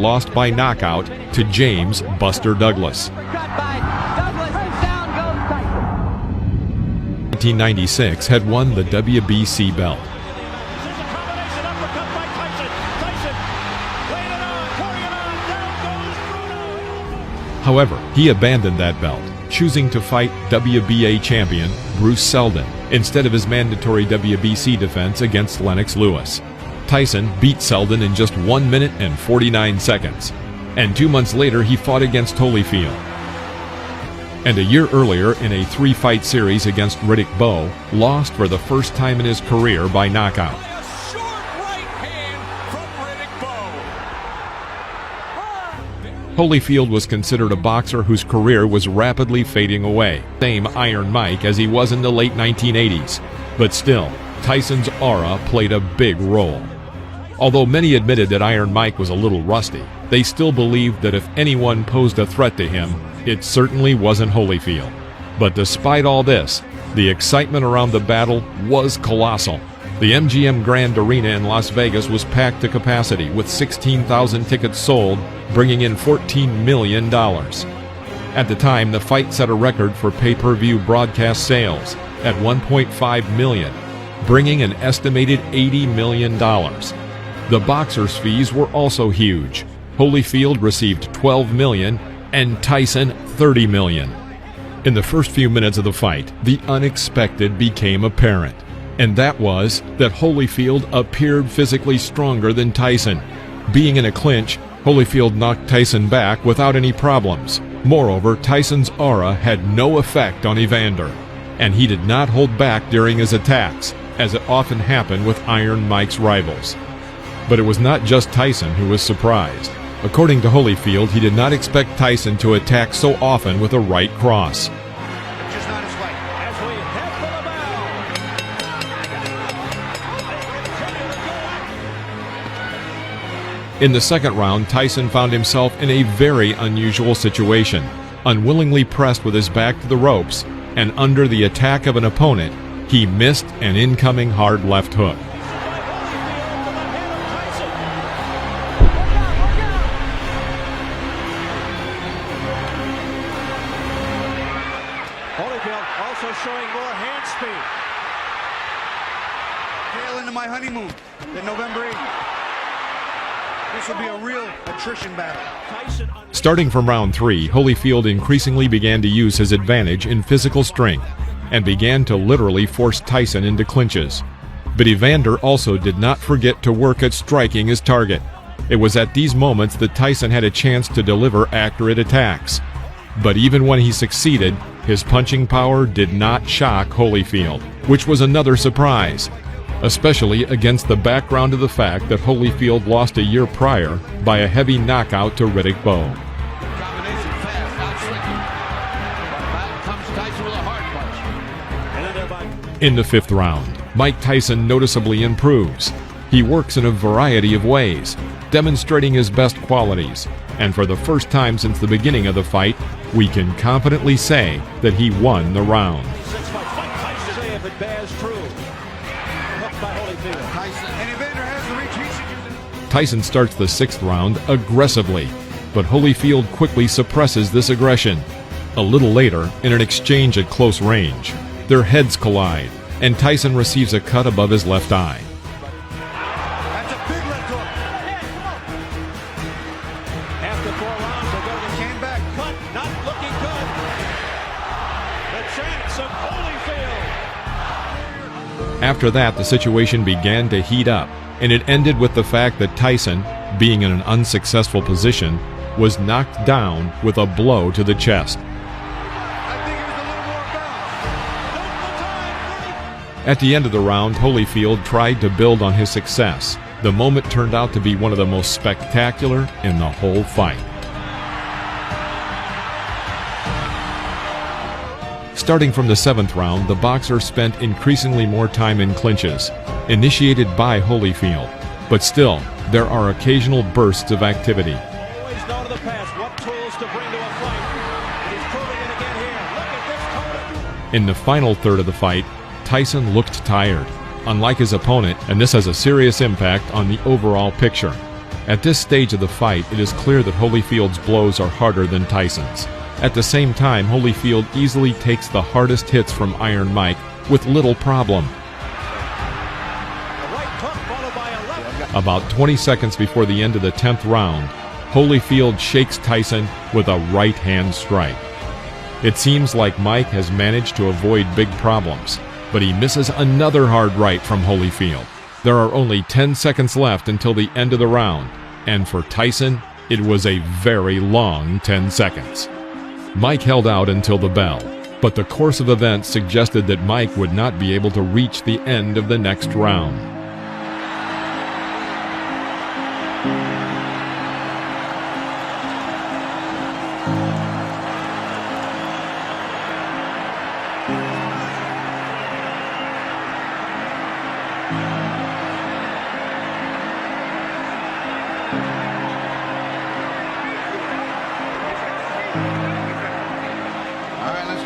lost by knockout to James "Buster" Douglas. 1996 had won the WBC belt. However, he abandoned that belt, choosing to fight WBA champion Bruce Seldon instead of his mandatory WBC defense against Lennox Lewis. Tyson beat Seldon in just 1 minute and 49 seconds, and 2 months later he fought against Holyfield. And a year earlier, in a 3-fight series against Riddick Bowe, lost for the first time in his career by knockout. Holyfield was considered a boxer whose career was rapidly fading away, same Iron Mike as he was in the late 1980s. But still, Tyson's aura played a big role. Although many admitted that Iron Mike was a little rusty, they still believed that if anyone posed a threat to him, it certainly wasn't Holyfield. But despite all this, the excitement around the battle was colossal. The MGM Grand Arena in Las Vegas was packed to capacity, with 16,000 tickets sold, bringing in $14 million. At the time, the fight set a record for pay-per-view broadcast sales at $1.5 million, bringing an estimated $80 million. The boxers' fees were also huge. Holyfield received $12 million and Tyson $30 million. In the first few minutes of the fight, the unexpected became apparent, and that was that Holyfield appeared physically stronger than Tyson. Being in a clinch, Holyfield knocked Tyson back without any problems. Moreover, Tyson's aura had no effect on Evander, and he did not hold back during his attacks, as it often happened with Iron Mike's rivals. But it was not just Tyson who was surprised. According to Holyfield, he did not expect Tyson to attack so often with a right cross. In the second round, Tyson found himself in a very unusual situation. Unwillingly pressed with his back to the ropes and under the attack of an opponent, he missed an incoming hard left hook. Holyfield also showing more hand speed. Tail into my honeymoon, then November 8th. This will be a real attrition battle. Starting from round 3, Holyfield increasingly began to use his advantage in physical strength and began to literally force Tyson into clinches. But Evander also did not forget to work at striking his target. It was at these moments that Tyson had a chance to deliver accurate attacks. But even when he succeeded, his punching power did not shock Holyfield, which was another surprise, especially against the background of the fact that Holyfield lost a year prior by a heavy knockout to Riddick Bowe. In the 5th round, Mike Tyson noticeably improves. He works in a variety of ways, demonstrating his best qualities, and for the first time since the beginning of the fight, we can confidently say that he won the round. Tyson starts the 6th round aggressively, but Holyfield quickly suppresses this aggression. A little later, in an exchange at close range, their heads collide, and Tyson receives a cut above his left eye. That's a big left hook. After 4 rounds, they're going to came back. Cut, not looking good. The chance of Holyfield. After that, the situation began to heat up, and it ended with the fact that Tyson, being in an unsuccessful position, was knocked down with a blow to the chest. At the end of the round, Holyfield tried to build on his success. The moment turned out to be one of the most spectacular in the whole fight. Starting from the 7th round, the boxer spent increasingly more time in clinches, initiated by Holyfield. But still, there are occasional bursts of activity. Always know to the past what tools to bring to a fight. He's proving it again here. Look at this corner. In the final third of the fight, Tyson looked tired, unlike his opponent, and this has a serious impact on the overall picture. At this stage of the fight, it is clear that Holyfield's blows are harder than Tyson's. At the same time, Holyfield easily takes the hardest hits from Iron Mike with little problem. About 20 seconds before the end of the 10th round, Holyfield shakes Tyson with a right hand strike. It seems like Mike has managed to avoid big problems, but he misses another hard right from Holyfield. There are only 10 seconds left until the end of the round, and for Tyson, it was a very long 10 seconds. Mike held out until the bell, but the course of events suggested that Mike would not be able to reach the end of the next round.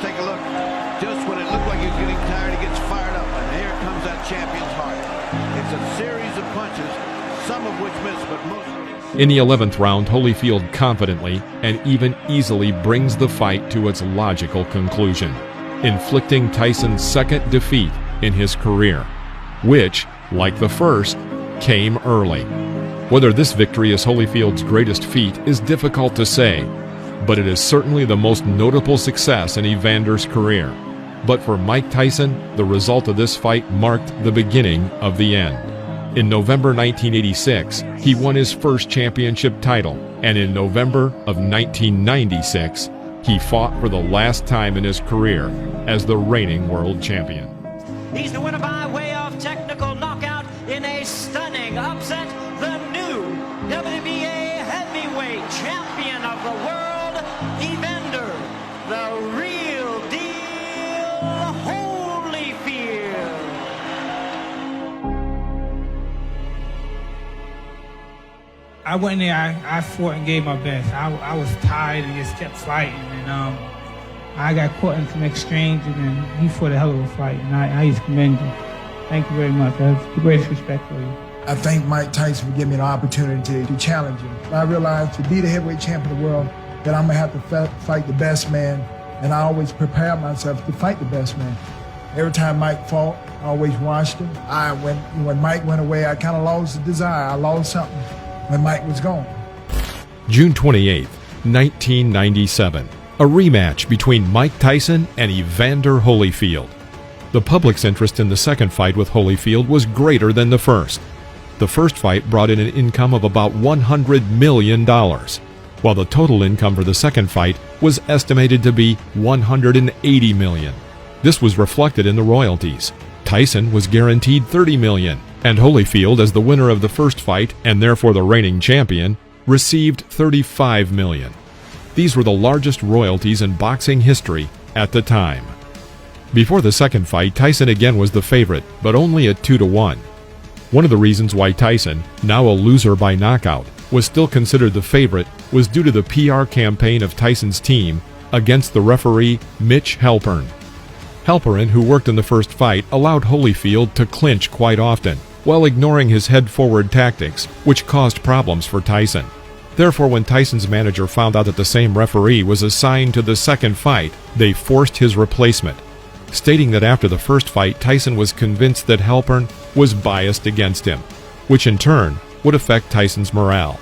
Take a look. Just when it looked like he was getting tired, he gets fired up, and here comes that champion's heart. It's a series of punches, some of which miss, but most. In the 11th round, Holyfield confidently and even easily brings the fight to its logical conclusion, inflicting Tyson's second defeat in his career, which, like the first, came early. Whether this victory is Holyfield's greatest feat is difficult to say, but it is certainly the most notable success in Evander's career. But for Mike Tyson, the result of this fight marked the beginning of the end. In November 1986, he won his first championship title, and in November of 1996, he fought for the last time in his career as the reigning world champion. He's the winner by way of technical knockout in a stunning upset, the new WBA heavyweight champion of the world, Evander, the real deal, Holyfield. I went in there, I fought and gave my best. I was tired and just kept fighting, and I got caught in some exchange, and then he fought a hell of a fight, and I just commend you. Thank you very much. I have the greatest respect for you. I thank Mike Tyson for giving me the opportunity to challenge him. I realized to be the heavyweight champion of the world, that I'm gonna have to fight the best man, and I always prepare myself to fight the best man. Every time Mike fought, I always watched him. When Mike went away, I kind of lost the desire. I lost something when Mike was gone. June 28, 1997, a rematch between Mike Tyson and Evander Holyfield. The public's interest in the second fight with Holyfield was greater than the first. The first fight brought in an income of about $100 million, while the total income for the second fight was estimated to be $180 million. This was reflected in the royalties. Tyson was guaranteed $30 million, and Holyfield, as the winner of the first fight and therefore the reigning champion, received $35 million. These were the largest royalties in boxing history at the time. Before the second fight, Tyson again was the favorite, but only at 2-1. One of the reasons why Tyson, now a loser by knockout, was still considered the favorite was due to the PR campaign of Tyson's team against the referee Mitch Halpern. Halpern, who worked in the first fight, allowed Holyfield to clinch quite often, while ignoring his head-forward tactics, which caused problems for Tyson. Therefore, when Tyson's manager found out that the same referee was assigned to the second fight, they forced his replacement, stating that after the first fight, Tyson was convinced that Halpern was biased against him, which in turn would affect Tyson's morale.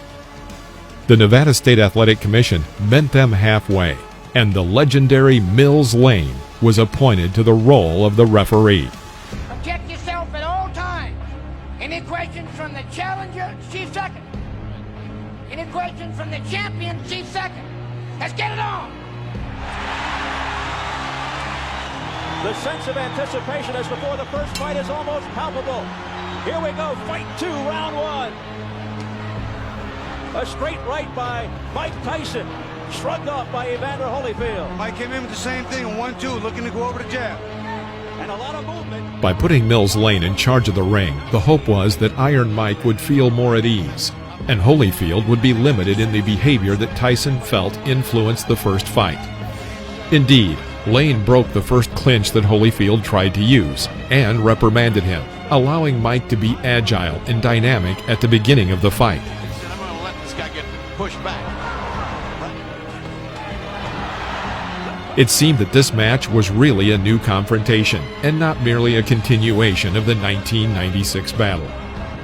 The Nevada State Athletic Commission met them halfway, and the legendary Mills Lane was appointed to the role of the referee. Protect yourself at all times. Any questions from the challenger, chief second. Any questions from the champion, chief second. Let's get it on. The sense of anticipation as before the first fight is almost palpable. Here we go, fight 2, round 1. A straight right by Mike Tyson, shrugged off by Evander Holyfield. Mike came in with the same thing, 1-2, looking to go over the jab. And a lot of movement. By putting Mills Lane in charge of the ring, the hope was that Iron Mike would feel more at ease, and Holyfield would be limited in the behavior that Tyson felt influenced the first fight. Indeed, Lane broke the first clinch that Holyfield tried to use, and reprimanded him, allowing Mike to be agile and dynamic at the beginning of the fight. pushed back. It seemed that this match was really a new confrontation and not merely a continuation of the 1996 battle.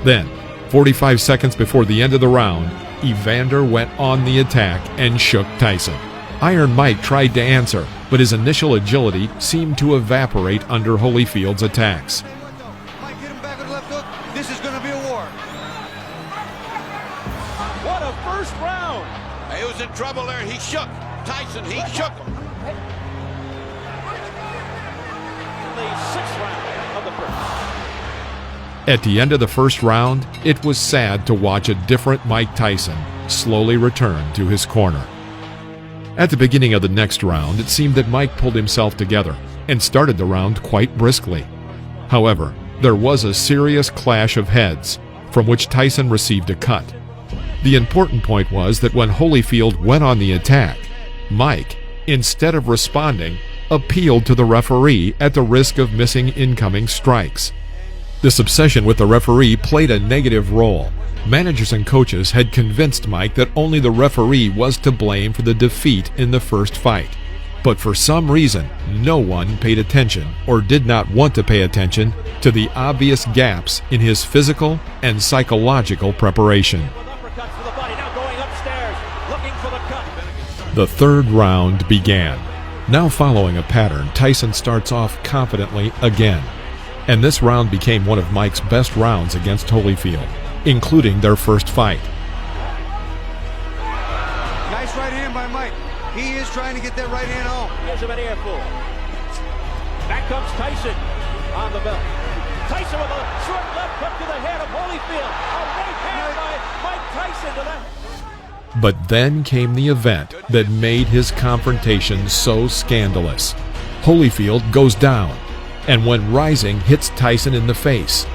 Then, 45 seconds before the end of the round, Evander went on the attack and shook Tyson. Iron Mike tried to answer, but his initial agility seemed to evaporate under Holyfield's attacks. Mike hit him back with the left hook. This is going to be a war. What a first round! He was in trouble there. He shook Tyson. He shook him. The sixth round of the first. At the end of the first round, it was sad to watch a different Mike Tyson slowly return to his corner. At the beginning of the next round, it seemed that Mike pulled himself together and started the round quite briskly. However, there was a serious clash of heads, from which Tyson received a cut. The important point was that when Holyfield went on the attack, Mike, instead of responding, appealed to the referee at the risk of missing incoming strikes. This obsession with the referee played a negative role. Managers and coaches had convinced Mike that only the referee was to blame for the defeat in the first fight. But for some reason, no one paid attention or did not want to pay attention to the obvious gaps in his physical and psychological preparation. The third round began. Now following a pattern, Tyson starts off confidently again. And this round became one of Mike's best rounds against Holyfield, including their first fight. Nice right hand by Mike. He is trying to get that right hand home. Here's him an airful. Back comes Tyson on the belt. Tyson with a short left hook to the head of Holyfield. A right hand by Mike Tyson to that. But then came the event that made his confrontation so scandalous. Holyfield goes down, and when rising hits Tyson in the face,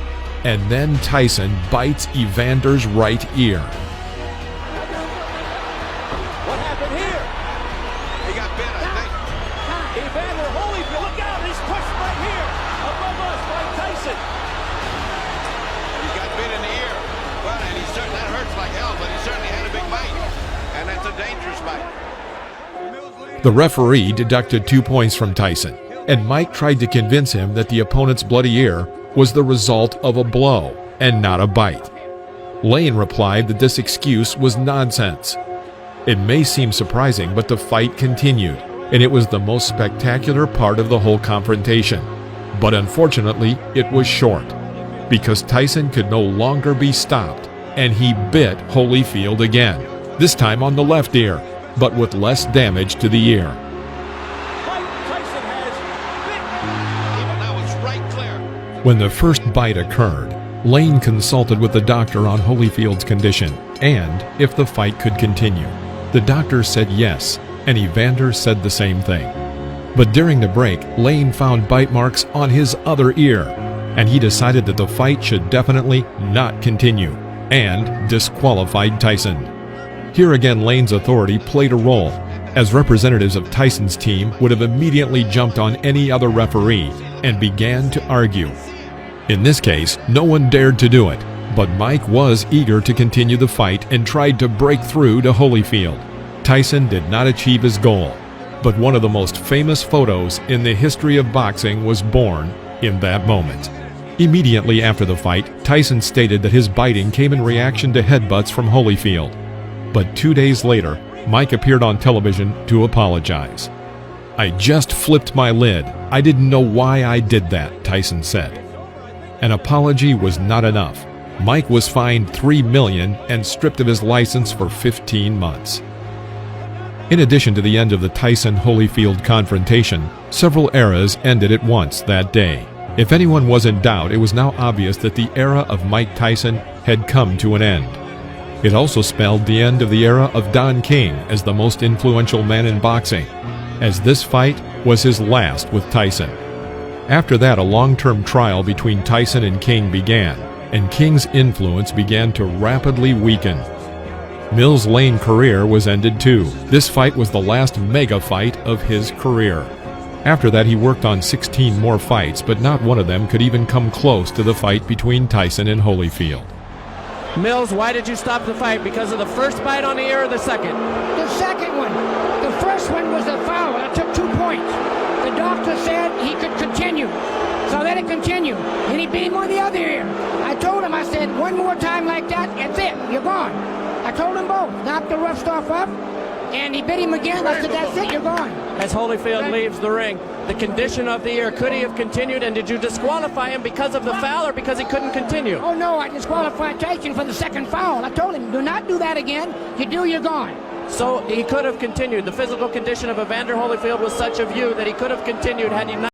and then Tyson bites Evander's right ear. What happened here? He got bit, I think. Evander Holyfield, look out, he's pushed right here above us by Tyson. He got bit in the ear. Well, and that hurts like hell, but he certainly had a big bite. And that's a dangerous bite. The referee deducted 2 points from Tyson, and Mike tried to convince him that the opponent's bloody ear was the result of a blow and not a bite. Lane replied that this excuse was nonsense. It may seem surprising, but the fight continued, and it was the most spectacular part of the whole confrontation. But unfortunately, it was short, because Tyson could no longer be stopped, and he bit Holyfield again, this time on the left ear, but with less damage to the ear. When the first bite occurred, Lane consulted with the doctor on Holyfield's condition and if the fight could continue. The doctor said yes, and Evander said the same thing. But during the break, Lane found bite marks on his other ear, and he decided that the fight should definitely not continue, and disqualified Tyson. Here again, Lane's authority played a role, as representatives of Tyson's team would have immediately jumped on any other referee and began to argue. In this case, no one dared to do it, but Mike was eager to continue the fight and tried to break through to Holyfield. Tyson did not achieve his goal, but one of the most famous photos in the history of boxing was born in that moment. Immediately after the fight, Tyson stated that his biting came in reaction to headbutts from Holyfield. But 2 days later, Mike appeared on television to apologize. "I just flipped my lid. I didn't know why I did that," Tyson said. An apology was not enough. Mike was fined $3 million and stripped of his license for 15 months. In addition to the end of the Tyson-Holyfield confrontation, several eras ended at once that day. If anyone was in doubt, it was now obvious that the era of Mike Tyson had come to an end. It also spelled the end of the era of Don King as the most influential man in boxing, as this fight was his last with Tyson. After that, a long-term trial between Tyson and King began, and King's influence began to rapidly weaken. Mills' Lane career was ended too. This fight was the last mega fight of his career. After that, he worked on 16 more fights, but not one of them could even come close to the fight between Tyson and Holyfield. Mills, why did you stop the fight? Because of the first bite on the ear or the second? The second one. The first one was a foul. I took 2 points. The doctor said he could continue. So I let it continue. And he beat him on the other ear. I told him, I said, one more time like that, that's it. You're gone. I told them both. Knocked the rough stuff up. And he bit him again. I said, that's it, you're gone. As Holyfield leaves the ring, the condition of the ear, could he have continued? And did you disqualify him because of the foul or because he couldn't continue? Oh, no, I disqualified Tyson for the second foul. I told him, do not do that again. You do, you're gone. So he could have continued. The physical condition of Evander Holyfield was such of you that he could have continued had he not